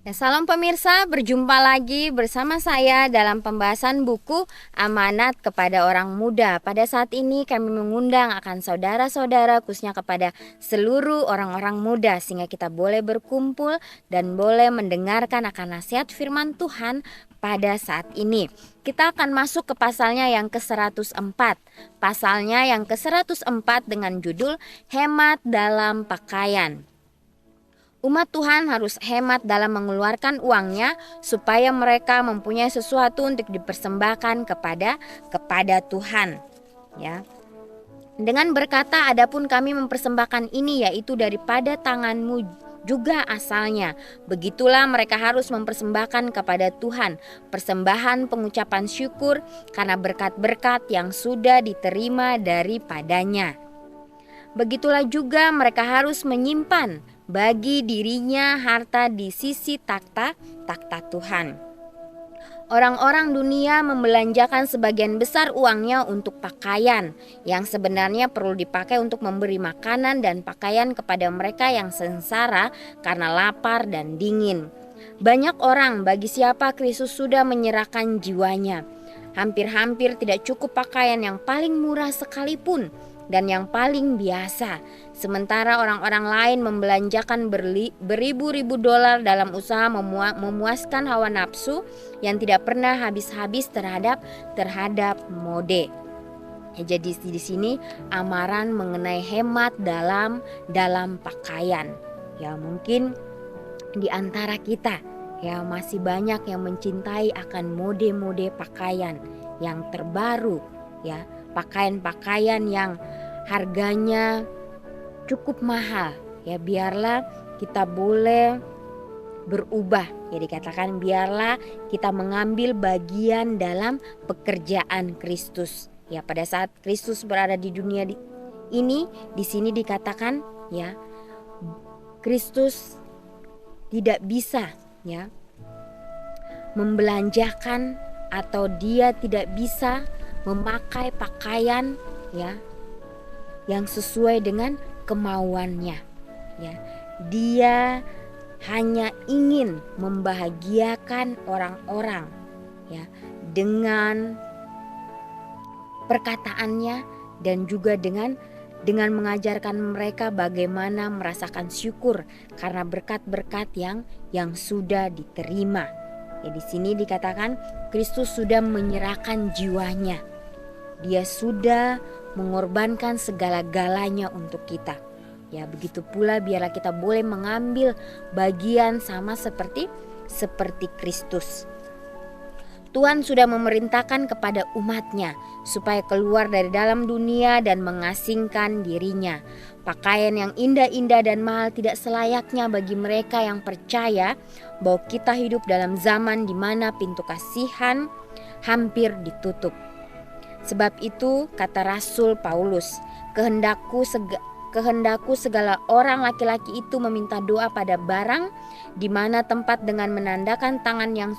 Ya, salam pemirsa, berjumpa lagi bersama saya dalam pembahasan buku Amanat kepada Orang Muda. Pada saat ini kami mengundang akan saudara-saudara, khususnya kepada seluruh orang-orang muda, sehingga kita boleh berkumpul dan boleh mendengarkan akan nasihat firman Tuhan pada saat ini. Kita akan masuk ke pasalnya yang ke-104. Pasalnya yang ke-104 dengan judul Hemat dalam Pakaian. Umat Tuhan harus hemat dalam mengeluarkan uangnya supaya mereka mempunyai sesuatu untuk dipersembahkan kepada Tuhan. Ya. Dengan berkata, adapun kami mempersembahkan ini yaitu daripada tanganmu juga asalnya. Begitulah mereka harus mempersembahkan kepada Tuhan persembahan pengucapan syukur karena berkat-berkat yang sudah diterima daripadanya. Begitulah juga mereka harus menyimpan bagi dirinya harta di sisi takhta Tuhan. Orang-orang dunia membelanjakan sebagian besar uangnya untuk pakaian yang sebenarnya perlu dipakai untuk memberi makanan dan pakaian kepada mereka yang sengsara karena lapar dan dingin. Banyak orang bagi siapa Kristus sudah menyerahkan jiwanya. Hampir-hampir tidak cukup pakaian yang paling murah sekalipun dan yang paling biasa. Sementara orang-orang lain membelanjakan beribu-ribu dolar dalam usaha memuaskan hawa nafsu yang tidak pernah habis-habis terhadap mode. Ya, jadi di sini amaran mengenai hemat dalam pakaian. Ya, mungkin di antara kita ya masih banyak yang mencintai akan mode-mode pakaian yang terbaru, ya, pakaian-pakaian yang harganya cukup mahal. Ya, biarlah kita boleh berubah. Ya, dikatakan biarlah kita mengambil bagian dalam pekerjaan Kristus. Ya, pada saat Kristus berada di dunia ini, di sini dikatakan ya, Kristus tidak bisa ya membelanjakan atau dia tidak bisa memakai pakaian ya yang sesuai dengan kemauannya ya. Dia hanya ingin membahagiakan orang-orang ya dengan perkataannya dan juga dengan mengajarkan mereka bagaimana merasakan syukur karena berkat-berkat yang sudah diterima. Ya, di sini dikatakan Kristus sudah menyerahkan jiwanya. Dia sudah mengorbankan segala-galanya untuk kita. Ya, begitu pula biarlah kita boleh mengambil bagian sama seperti Kristus. Tuhan sudah memerintahkan kepada umatnya supaya keluar dari dalam dunia dan mengasingkan dirinya. Pakaian yang indah-indah dan mahal tidak selayaknya bagi mereka yang percaya bahwa kita hidup dalam zaman di mana pintu kasihan hampir ditutup. Sebab itu kata Rasul Paulus, kehendakku segala orang laki-laki itu meminta doa pada barang di mana tempat dengan menandakan tangan yang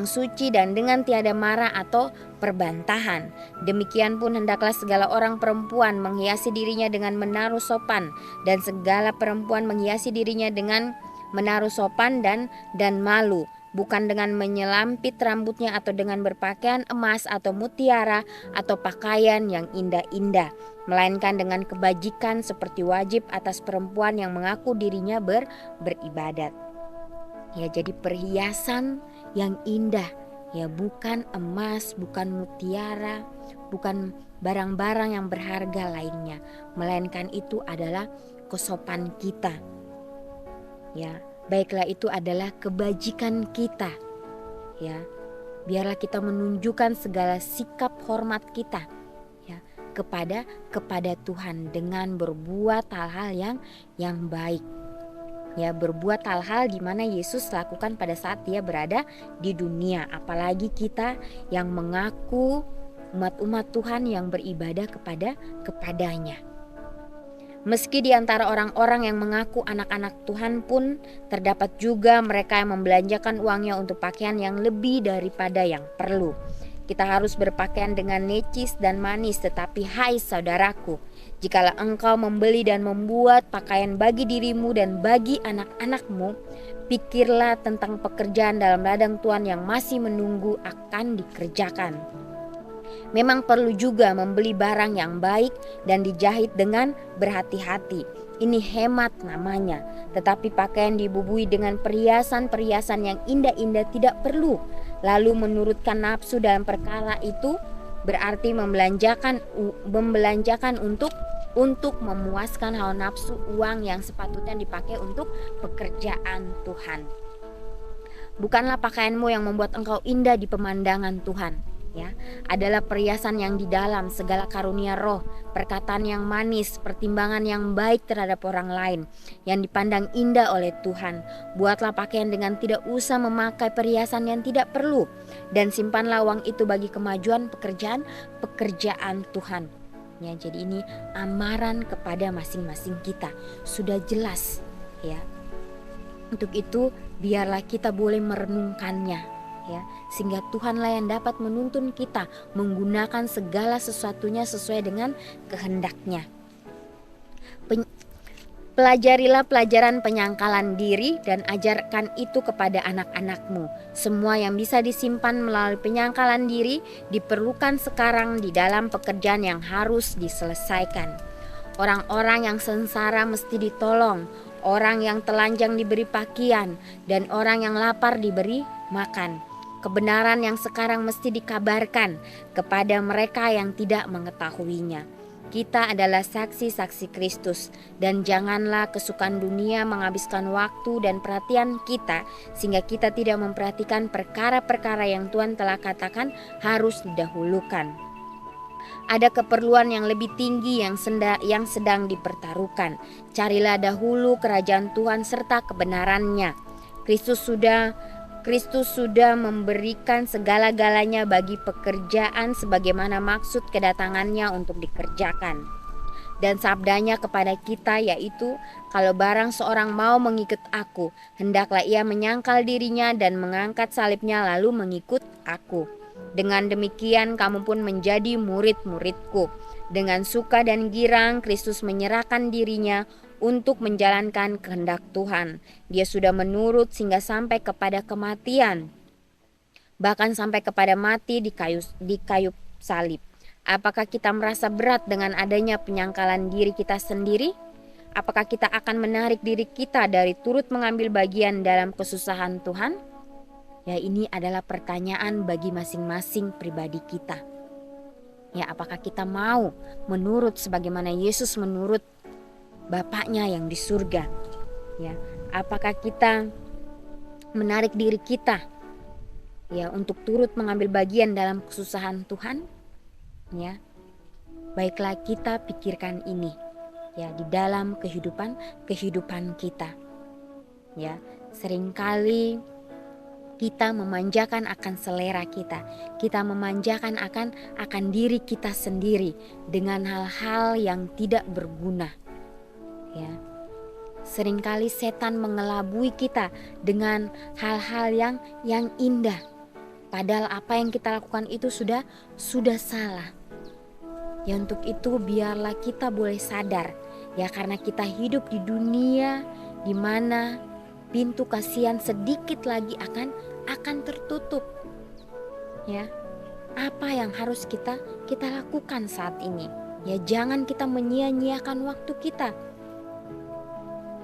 suci dan dengan tiada marah atau perbantahan. Demikian pun hendaklah segala orang perempuan menghiasi dirinya dengan menaruh sopan, dan segala perempuan menghiasi dirinya dengan menaruh sopan dan malu, bukan dengan menyelampit rambutnya atau dengan berpakaian emas atau mutiara atau pakaian yang indah-indah, melainkan dengan kebajikan seperti wajib atas perempuan yang mengaku dirinya beribadat. Ya, jadi perhiasan yang indah, ya, bukan emas, bukan mutiara, bukan barang-barang yang berharga lainnya, melainkan itu adalah kesopanan kita. Ya, baiklah itu adalah kebajikan kita. Ya, biarlah kita menunjukkan segala sikap hormat kita ya kepada Tuhan dengan berbuat hal-hal yang baik. Ya, berbuat hal-hal di mana Yesus lakukan pada saat dia berada di dunia. Apalagi kita yang mengaku umat-umat Tuhan yang beribadah kepadanya. Meski di antara orang-orang yang mengaku anak-anak Tuhan pun terdapat juga mereka yang membelanjakan uangnya untuk pakaian yang lebih daripada yang perlu. Kita harus berpakaian dengan necis dan manis. Tetapi hai saudaraku, jikalau engkau membeli dan membuat pakaian bagi dirimu dan bagi anak-anakmu, pikirlah tentang pekerjaan dalam ladang Tuhan yang masih menunggu akan dikerjakan. Memang perlu juga membeli barang yang baik dan dijahit dengan berhati-hati. Ini hemat namanya. Tetapi pakaian dibubui dengan perhiasan-perhiasan yang indah-indah tidak perlu. Lalu menurutkan nafsu dalam perkara itu berarti membelanjakan untuk memuaskan hawa nafsu uang yang sepatutnya dipakai untuk pekerjaan Tuhan. Bukanlah pakaianmu yang membuat engkau indah di pemandangan Tuhan, ya, adalah perhiasan yang di dalam segala karunia roh, perkataan yang manis, pertimbangan yang baik terhadap orang lain, yang dipandang indah oleh Tuhan. Buatlah pakaian dengan tidak usah memakai perhiasan yang tidak perlu, dan simpanlah uang itu bagi kemajuan pekerjaan Tuhan. Ya, jadi ini amaran kepada masing-masing kita, sudah jelas, ya. Untuk itu biarlah kita boleh merenungkannya, ya, sehingga Tuhanlah yang dapat menuntun kita menggunakan segala sesuatunya sesuai dengan kehendaknya. Pelajarilah pelajaran penyangkalan diri dan ajarkan itu kepada anak-anakmu. Semua yang bisa disimpan melalui penyangkalan diri diperlukan sekarang di dalam pekerjaan yang harus diselesaikan. Orang-orang yang sengsara mesti ditolong, orang yang telanjang diberi pakaian, dan orang yang lapar diberi makan. Kebenaran yang sekarang mesti dikabarkan kepada mereka yang tidak mengetahuinya. Kita adalah saksi-saksi Kristus, dan janganlah kesukaan dunia menghabiskan waktu dan perhatian kita, sehingga kita tidak memperhatikan perkara-perkara yang Tuhan telah katakan harus didahulukan. Ada keperluan yang lebih tinggi yang sedang dipertaruhkan. Carilah dahulu kerajaan Tuhan serta kebenarannya. Kristus sudah memberikan segala-galanya bagi pekerjaan sebagaimana maksud kedatangannya untuk dikerjakan. Dan sabdanya kepada kita yaitu, kalau barang seorang mau mengikut aku, hendaklah ia menyangkal dirinya dan mengangkat salibnya lalu mengikut aku. Dengan demikian kamu pun menjadi murid-muridku. Dengan suka dan girang Kristus menyerahkan dirinya untuk menjalankan kehendak Tuhan. Dia sudah menurut sehingga sampai kepada kematian, bahkan sampai kepada mati di kayu salib. Apakah kita merasa berat dengan adanya penyangkalan diri kita sendiri? Apakah kita akan menarik diri kita dari turut mengambil bagian dalam kesusahan Tuhan? Ya, ini adalah pertanyaan bagi masing-masing pribadi kita. Ya, apakah kita mau menurut sebagaimana Yesus menurut Bapaknya yang di surga? Ya, apakah kita menarik diri kita, ya, untuk turut mengambil bagian dalam kesusahan Tuhan? Ya, baiklah kita pikirkan ini, ya, di dalam kehidupan kita. Ya, seringkali kita memanjakan akan selera kita memanjakan akan diri kita sendiri dengan hal-hal yang tidak berguna. Ya, seringkali setan mengelabui kita dengan hal-hal yang indah, padahal apa yang kita lakukan itu sudah salah. Ya, untuk itu biarlah kita boleh sadar, ya, karena kita hidup di dunia di mana pintu kasihan sedikit lagi akan tertutup. Ya, apa yang harus kita lakukan saat ini? Ya, jangan kita menyia-nyiakan waktu kita.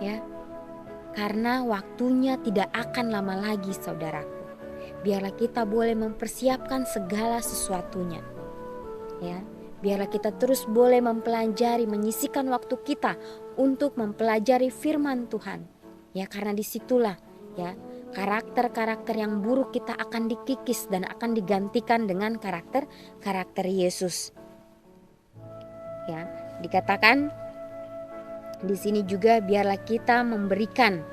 Ya, karena waktunya tidak akan lama lagi, saudaraku. Biarlah kita boleh mempersiapkan segala sesuatunya. Ya, biarlah kita terus boleh mempelajari, menyisihkan waktu kita untuk mempelajari firman Tuhan. Ya, karena disitulah, ya, karakter-karakter yang buruk kita akan dikikis dan akan digantikan dengan karakter Yesus. Ya, dikatakan di sini juga biarlah kita memberikan,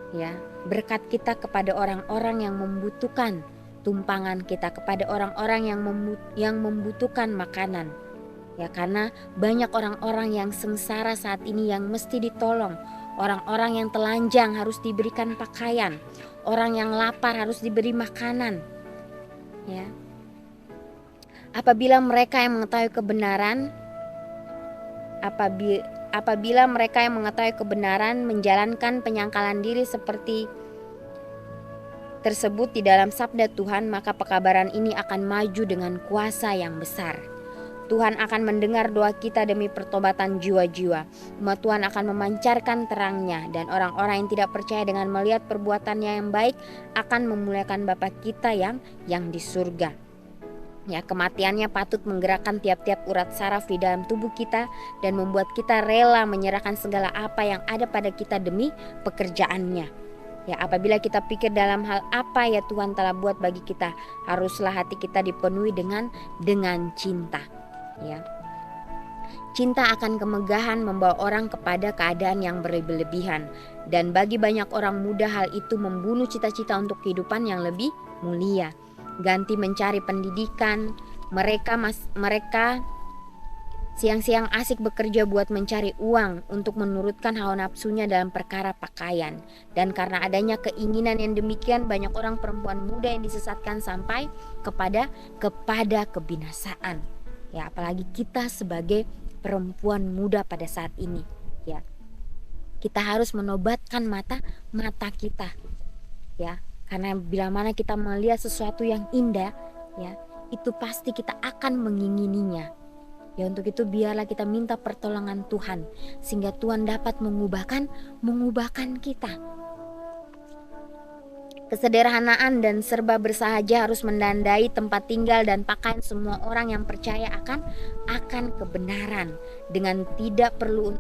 ya, berkat kita kepada orang-orang yang membutuhkan, tumpangan kita kepada orang-orang yang membutuhkan makanan. Ya, karena banyak orang-orang yang sengsara saat ini yang mesti ditolong. Orang-orang yang telanjang harus diberikan pakaian. Orang yang lapar harus diberi makanan. Ya. Apabila mereka yang mengetahui kebenaran apabila mereka yang mengetahui kebenaran menjalankan penyangkalan diri seperti tersebut di dalam sabda Tuhan, maka pekabaran ini akan maju dengan kuasa yang besar. Tuhan akan mendengar doa kita demi pertobatan jiwa-jiwa. Umat Tuhan akan memancarkan terangnya, dan orang-orang yang tidak percaya dengan melihat perbuatannya yang baik akan memuliakan Bapa kita yang di surga. Ya, kematiannya patut menggerakkan tiap-tiap urat saraf di dalam tubuh kita dan membuat kita rela menyerahkan segala apa yang ada pada kita demi pekerjaannya. Ya, apabila kita pikir dalam hal apa ya Tuhan telah buat bagi kita, haruslah hati kita dipenuhi dengan cinta. Ya. Cinta akan kemegahan membawa orang kepada keadaan yang berlebihan, dan bagi banyak orang muda hal itu membunuh cita-cita untuk kehidupan yang lebih mulia. Ganti mencari pendidikan, mereka siang-siang asik bekerja buat mencari uang untuk menurutkan hawa nafsunya dalam perkara pakaian. Dan karena adanya keinginan yang demikian, banyak orang perempuan muda yang disesatkan sampai kepada kebinasaan. Ya, apalagi kita sebagai perempuan muda pada saat ini, ya. Kita harus menobatkan mata kita, ya. Karena bila mana kita melihat sesuatu yang indah, ya, itu pasti kita akan mengingininya. Ya, untuk itu biarlah kita minta pertolongan Tuhan sehingga Tuhan dapat mengubahkan kita. Kesederhanaan dan serba bersahaja harus menandai tempat tinggal dan pakaian semua orang yang percaya akan kebenaran, dengan tidak perlu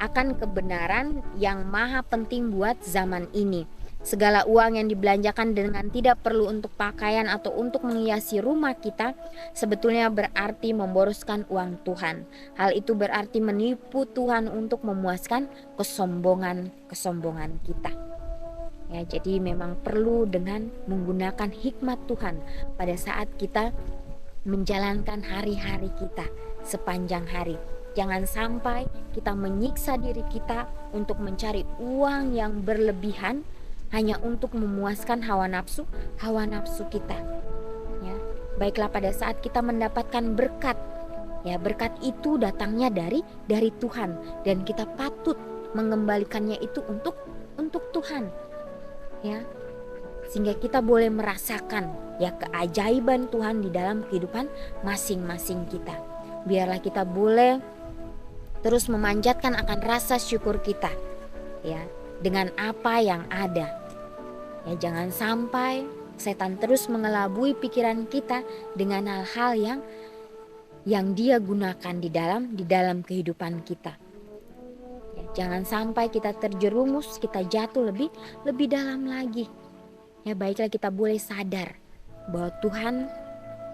akan kebenaran yang maha penting buat zaman ini. Segala uang yang dibelanjakan dengan tidak perlu untuk pakaian atau untuk menghiasi rumah kita sebetulnya berarti memboroskan uang Tuhan. Hal itu berarti menipu Tuhan untuk memuaskan kesombongan kita. Ya, jadi memang perlu dengan menggunakan hikmat Tuhan pada saat kita menjalankan hari-hari kita sepanjang hari. Jangan sampai kita menyiksa diri kita untuk mencari uang yang berlebihan hanya untuk memuaskan hawa nafsu kita. Ya, baiklah pada saat kita mendapatkan berkat, ya berkat itu datangnya dari Tuhan dan kita patut mengembalikannya itu untuk Tuhan. Ya, sehingga kita boleh merasakan ya keajaiban Tuhan di dalam kehidupan masing-masing kita. Biarlah kita boleh terus memanjatkan akan rasa syukur kita, ya, dengan apa yang ada. Ya, jangan sampai setan terus mengelabui pikiran kita dengan hal-hal yang dia gunakan di dalam kehidupan kita. Jangan sampai kita terjerumus, kita jatuh lebih dalam lagi. Ya, baiklah kita boleh sadar bahwa Tuhan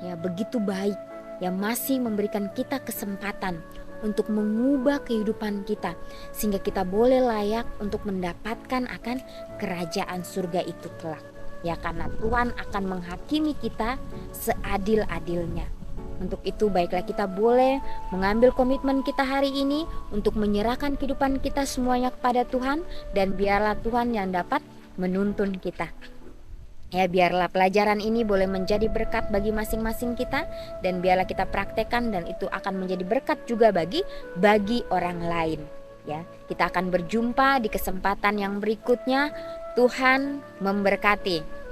ya begitu baik, yang masih memberikan kita kesempatan untuk mengubah kehidupan kita sehingga kita boleh layak untuk mendapatkan akan kerajaan surga itu kelak. Ya, karena Tuhan akan menghakimi kita seadil-adilnya. Untuk itu baiklah kita boleh mengambil komitmen kita hari ini untuk menyerahkan kehidupan kita semuanya kepada Tuhan, dan biarlah Tuhan yang dapat menuntun kita. Ya, biarlah pelajaran ini boleh menjadi berkat bagi masing-masing kita, dan biarlah kita praktekkan dan itu akan menjadi berkat juga bagi orang lain. Ya, kita akan berjumpa di kesempatan yang berikutnya. Tuhan memberkati.